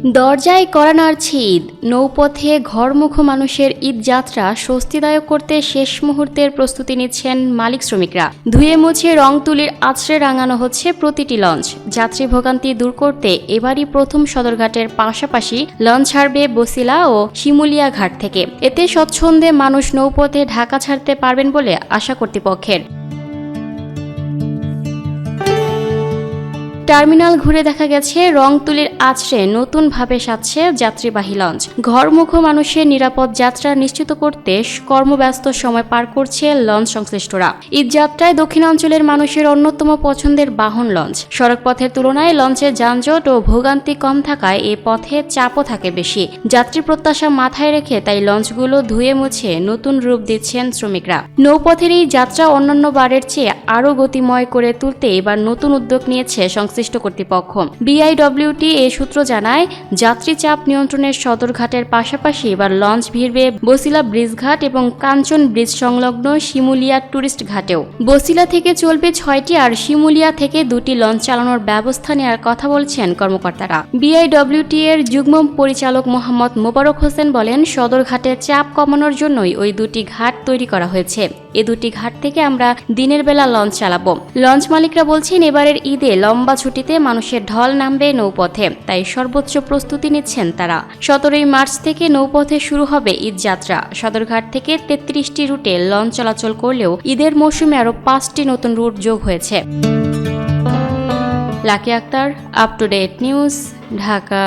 দরজায় কড়া নাড়ছে ঈদ, নৌপথে ঘরমুখো মানুষের ঈদ যাত্রা স্বস্তিদায়ক করতে শেষ মুহূর্তের প্রস্তুতি নিচ্ছেন মালিক শ্রমিকরা। ধুয়ে মুছে রং তুলির আছড়ে রাঙানো হচ্ছে প্রতিটি লঞ্চ। যাত্রী ভোগান্তি দূর করতে এবারই প্রথম সদরঘাটের পাশাপাশি লঞ্চ ছাড়বে বসিলা ও শিমুলিয়া ঘাট থেকে। এতে স্বচ্ছন্দে মানুষ নৌপথে ঢাকা ছাড়তে পারবেন বলে আশা কর্তৃপক্ষের। টার্মিনাল ঘুরে দেখা গেছে রং তুলির আছড়ে নতুনভাবে সাজছে যাত্রীবাহী লঞ্চ। ঘরমুখো মানুষের নিরাপদ যাত্রা নিশ্চিত করতে কর্মব্যস্ত সময় পার করছে লঞ্চ সংশ্লিষ্টরা। ঈদ যাত্রায় দক্ষিণাঞ্চলের মানুষের অন্যতম পছন্দের বাহন লঞ্চ। সড়কপথের তুলনায় লঞ্চে যানজট ও ভোগান্তি কম থাকায় এ পথে চাপও থাকে বেশি। যাত্রী প্রত্যাশা মাথায় রেখে তাই লঞ্চগুলো ধুয়ে মুছে নতুন রূপ দিচ্ছেন শ্রমিকরা। নৌপথের এই যাত্রা অন্যান্য বারের চেয়ে আরও গতিময় করে তুলতে এবার নতুন উদ্যোগ নিয়েছে সংশ্লিষ্ট কর্তৃপক্ষ। বিআইডব্লিউটি এ সূত্র জানায়, যাত্রী চাপ নিয়ন্ত্রণের সদরঘাটের পাশাপাশি এবার লঞ্চ ভিড়বে বসিলা ব্রিজ ঘাট এবং কাঞ্চন ব্রিজ সংলগ্ন শিমুলিয়া টুরিস্ট ঘাটেও। বসিলা থেকে চলবে 6টি আর শিমুলিয়া থেকে 2টি লঞ্চ চালানোর ব্যবস্থা নেওয়ার কথা বলছেন কর্মকর্তারা। বিআইডব্লিউটি এর যুগ্ম পরিচালক মোহাম্মদ মোবারক হোসেন বলেন, সদরঘাটের চাপ কমানোর জন্যই ওই 2টি ঘাট তৈরি করা হয়েছে। এ 2টি ঘাট থেকে আমরা দিনের বেলা লঞ্চ চালাবো। লঞ্চ মালিকরা বলছেন, এবারের ঈদে লম্বা ছুটিতে মানুষের ঢল নামবে নৌপথে, তাই সর্বোচ্চ প্রস্তুতি নিচ্ছেন তারা। 17 মার্চ থেকে নৌপথে শুরু হবে ঈদ যাত্রা। সদরঘাট থেকে 33টি রুটে লঞ্চ চলাচল করলেও ঈদের মৌসুমে আরও 5টি নতুন রুট যোগ হয়েছে। Lucky Akter, up to date news, Dhaka.